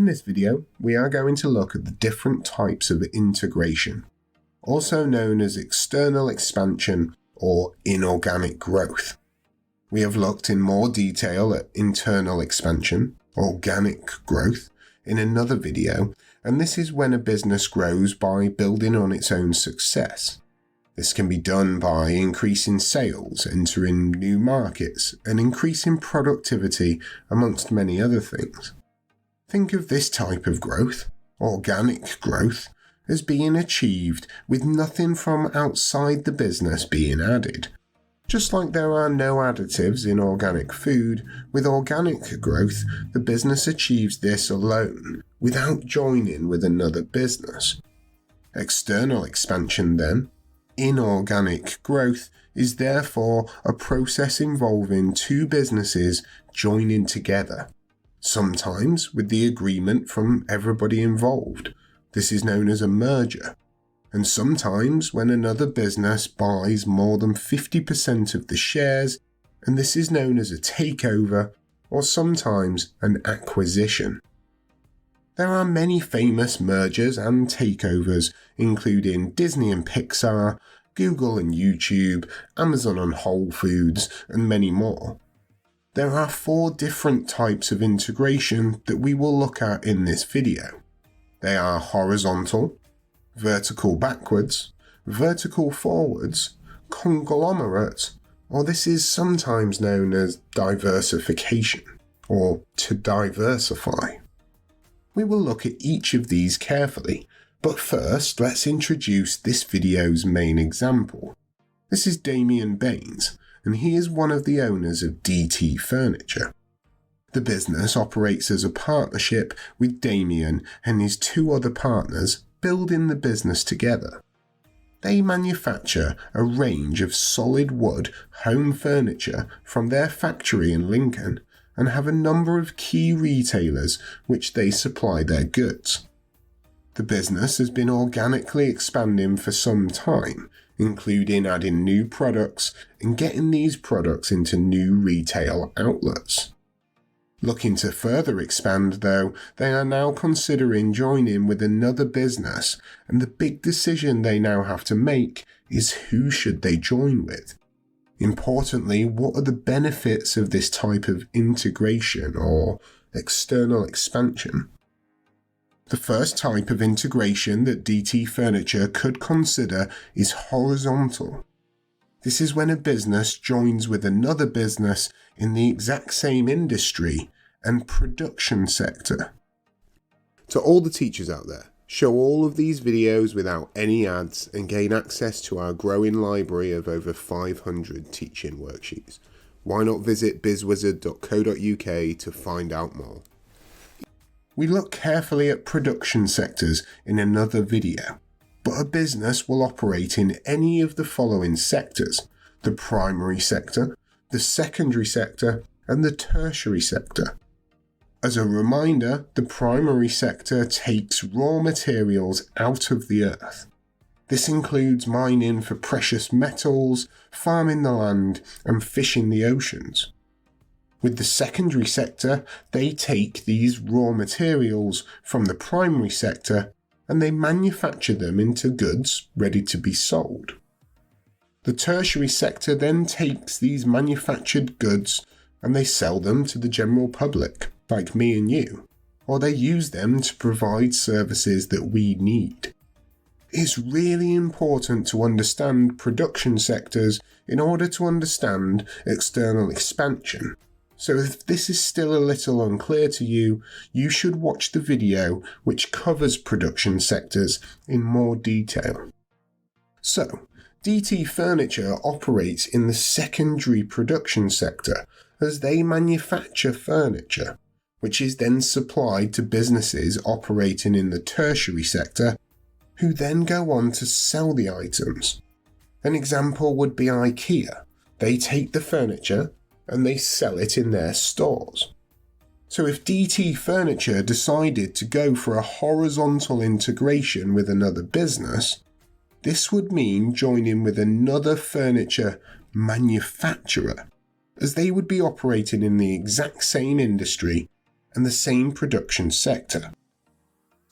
this video, we are going to look at the different types of integration, also known as external expansion or inorganic growth. We have looked in more detail at internal expansion, organic growth, in another video, and this is when a business grows by building on its own success. This can be done by increasing sales, entering new markets, and increasing productivity, amongst many other things. Think of this type of growth, organic growth, as being achieved with nothing from outside the business being added. Just like there are no additives in organic food, with organic growth, the business achieves this alone, without joining with another business. External expansion then, inorganic growth, is therefore a process involving two businesses joining together, sometimes with the agreement from everybody involved. This is known as a merger. And sometimes when another business buys more than 50% of the shares, and this is known as a takeover, or sometimes an acquisition. There are many famous mergers and takeovers, including Disney and Pixar, Google and YouTube, Amazon and Whole Foods, and many more. There are 4 different types of integration that we will look at in this video. They are horizontal, vertical backwards, vertical forwards, conglomerate, or this is sometimes known as diversification, or to diversify. We will look at each of these carefully, but first let's introduce this video's main example. This is Damien Baines, and he is one of the owners of DT Furniture. The business operates as a partnership with Damien and his 2 other partners building the business together. They manufacture a range of solid wood home furniture from their factory in Lincoln and have a number of key retailers which they supply their goods. The business has been organically expanding for some time, including adding new products and getting these products into new retail outlets. Looking to further expand though, they are now considering joining with another business, and the big decision they now have to make is who should they join with. Importantly, what are the benefits of this type of integration or external expansion? The first type of integration that DT Furniture could consider is horizontal. This is when a business joins with another business in the exact same industry and production sector. To all the teachers out there, show all of these videos without any ads and gain access to our growing library of over 500 teaching worksheets. Why not visit bizwizard.co.uk to find out more? We look carefully at production sectors in another video, but a business will operate in any of the following sectors: the primary sector, the secondary sector, and the tertiary sector. As a reminder, the primary sector takes raw materials out of the earth. This includes mining for precious metals, farming the land, and fishing the oceans. With the secondary sector, they take these raw materials from the primary sector and they manufacture them into goods ready to be sold. The tertiary sector then takes these manufactured goods and they sell them to the general public, like me and you, or they use them to provide services that we need. It's really important to understand production sectors in order to understand external expansion. So if this is still a little unclear to you, you should watch the video which covers production sectors in more detail. So, DT Furniture operates in the secondary production sector as they manufacture furniture, which is then supplied to businesses operating in the tertiary sector, who then go on to sell the items. An example would be IKEA. They take the furniture and they sell it in their stores. So if DT Furniture decided to go for a horizontal integration with another business, this would mean joining with another furniture manufacturer, as they would be operating in the exact same industry and the same production sector.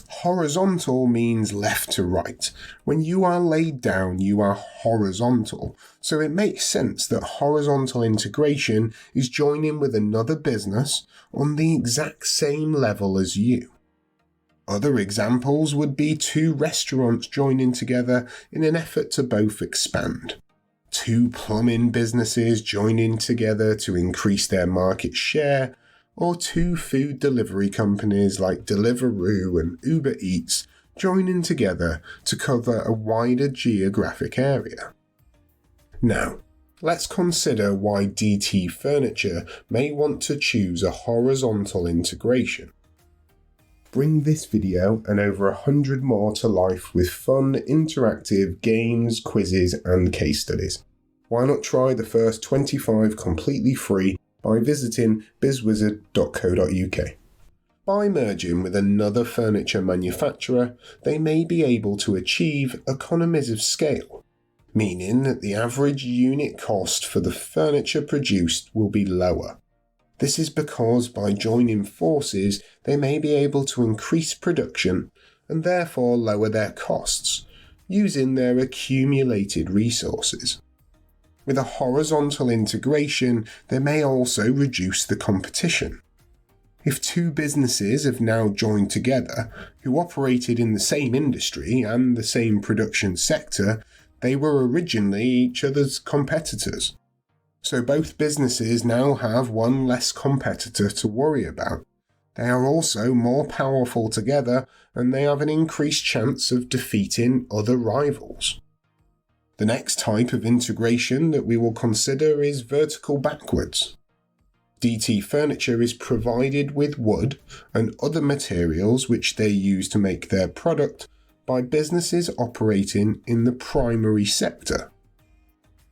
Horizontal means left to right. When you are laid down, you are horizontal. So it makes sense that horizontal integration is joining with another business on the exact same level as you. Other examples would be two restaurants joining together in an effort to both expand. Two plumbing businesses joining together to increase their market share, or two food delivery companies like Deliveroo and Uber Eats joining together to cover a wider geographic area. Now, let's consider why DT Furniture may want to choose a horizontal integration. Bring this video and over 100 more to life with fun, interactive games, quizzes and case studies. Why not try the first 25 completely free by visiting bizwizard.co.uk. By merging with another furniture manufacturer, they may be able to achieve economies of scale, meaning that the average unit cost for the furniture produced will be lower. This is because by joining forces, they may be able to increase production and therefore lower their costs, using their accumulated resources. With a horizontal integration, they may also reduce the competition. If two businesses have now joined together, who operated in the same industry and the same production sector, they were originally each other's competitors. So both businesses now have one less competitor to worry about. They are also more powerful together and they have an increased chance of defeating other rivals. The next type of integration that we will consider is vertical backwards. DT Furniture is provided with wood and other materials which they use to make their product by businesses operating in the primary sector.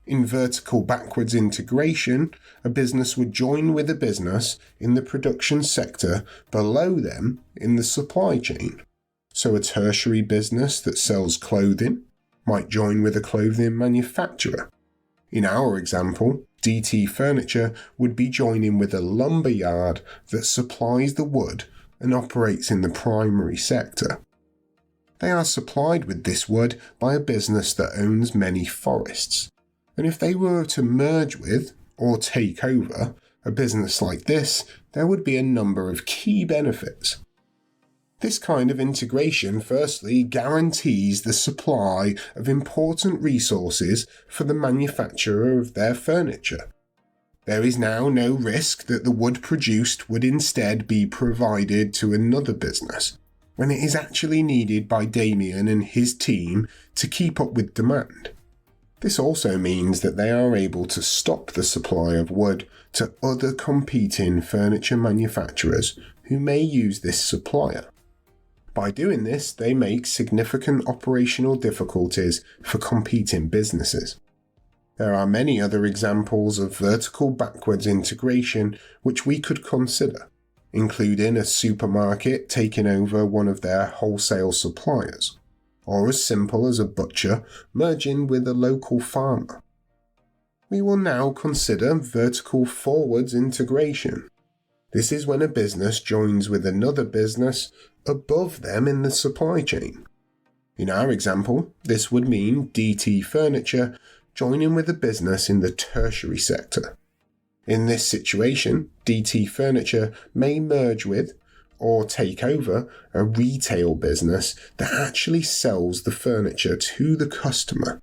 In vertical backwards integration, a business would join with a business in the production sector below them in the supply chain. So a tertiary business that sells clothing might join with a clothing manufacturer. In our example, DT Furniture would be joining with a lumber yard that supplies the wood and operates in the primary sector. They are supplied with this wood by a business that owns many forests, and if they were to merge with or take over a business like this, there would be a number of key benefits. This kind of integration firstly guarantees the supply of important resources for the manufacturer of their furniture. There is now no risk that the wood produced would instead be provided to another business, when it is actually needed by Damien and his team to keep up with demand. This also means that they are able to stop the supply of wood to other competing furniture manufacturers who may use this supplier. By doing this, they make significant operational difficulties for competing businesses. There are many other examples of vertical backwards integration which we could consider, including a supermarket taking over one of their wholesale suppliers, or as simple as a butcher merging with a local farmer. We will now consider vertical forwards integration. This is when a business joins with another business above them in the supply chain. In our example, this would mean DT Furniture joining with a business in the tertiary sector. In this situation, DT Furniture may merge with or take over a retail business that actually sells the furniture to the customer.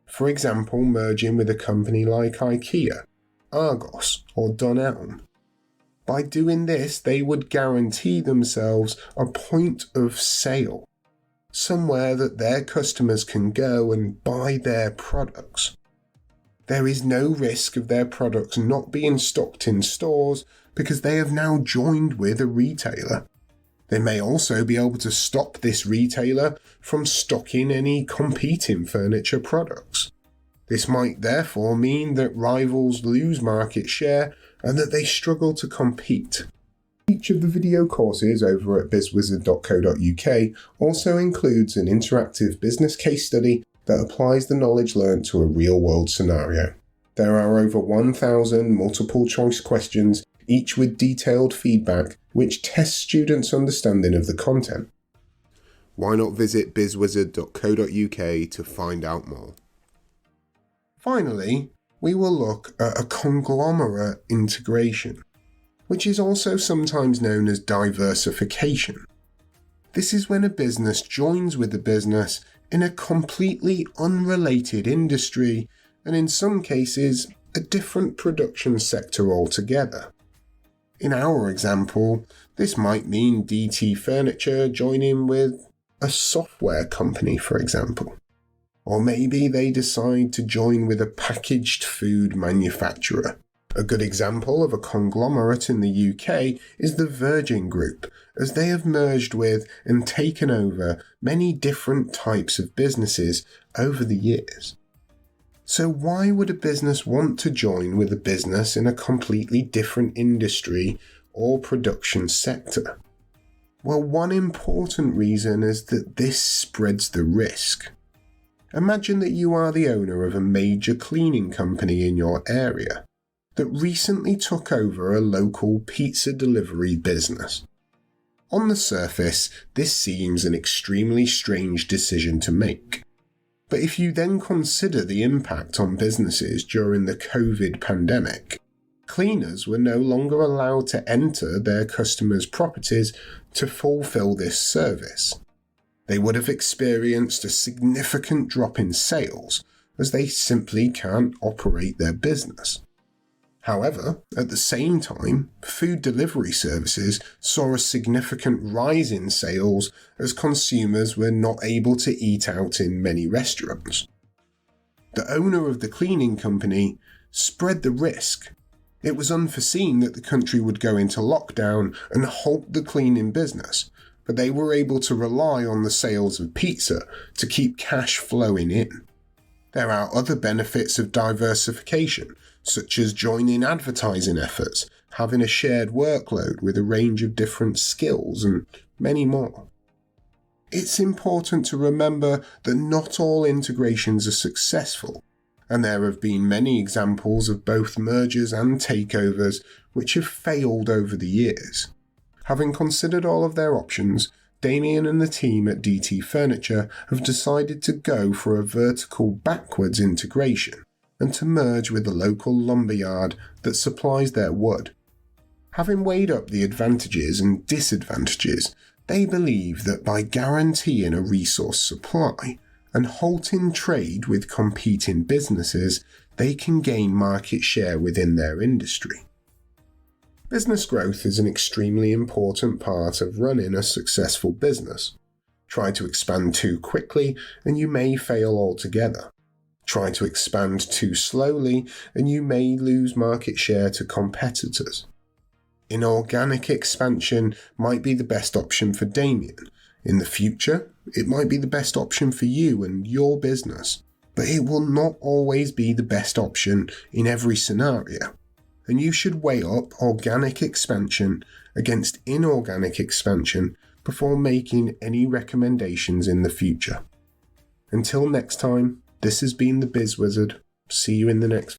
For example, merging with a company like IKEA, Argos, or Dunelm. By doing this, they would guarantee themselves a point of sale, somewhere that their customers can go and buy their products. There is no risk of their products not being stocked in stores because they have now joined with a retailer. They may also be able to stop this retailer from stocking any competing furniture products. This might therefore mean that rivals lose market share and that they struggle to compete. Each of the video courses over at bizwizard.co.uk also includes an interactive business case study that applies the knowledge learned to a real-world scenario. There are over 1,000 multiple-choice questions, each with detailed feedback, which tests students' understanding of the content. Why not visit bizwizard.co.uk to find out more? Finally, we will look at a conglomerate integration, which is also sometimes known as diversification. This is when a business joins with a business in a completely unrelated industry, and in some cases, a different production sector altogether. In our example, this might mean DT Furniture joining with a software company, for example. Or maybe they decide to join with a packaged food manufacturer. A good example of a conglomerate in the UK is the Virgin Group, as they have merged with and taken over many different types of businesses over the years. So why would a business want to join with a business in a completely different industry or production sector? Well, one important reason is that this spreads the risk. Imagine that you are the owner of a major cleaning company in your area that recently took over a local pizza delivery business. On the surface, this seems an extremely strange decision to make. But if you then consider the impact on businesses during the COVID pandemic, cleaners were no longer allowed to enter their customers' properties to fulfill this service. They would have experienced a significant drop in sales as they simply can't operate their business. However, at the same time, food delivery services saw a significant rise in sales as consumers were not able to eat out in many restaurants. The owner of the cleaning company spread the risk. It was unforeseen that the country would go into lockdown and halt the cleaning business, but they were able to rely on the sales of pizza to keep cash flowing in. There are other benefits of diversification, such as joining advertising efforts, having a shared workload with a range of different skills, and many more. It's important to remember that not all integrations are successful, and there have been many examples of both mergers and takeovers which have failed over the years. Having considered all of their options, Damien and the team at DT Furniture have decided to go for a vertical backwards integration and to merge with the local lumberyard that supplies their wood. Having weighed up the advantages and disadvantages, they believe that by guaranteeing a resource supply and halting trade with competing businesses, they can gain market share within their industry. Business growth is an extremely important part of running a successful business. Try to expand too quickly and you may fail altogether. Try to expand too slowly and you may lose market share to competitors. Inorganic expansion might be the best option for Damien. In the future, it might be the best option for you and your business, but it will not always be the best option in every scenario. And you should weigh up organic expansion against inorganic expansion before making any recommendations in the future. Until next time, this has been the Biz Wizard. See you in the next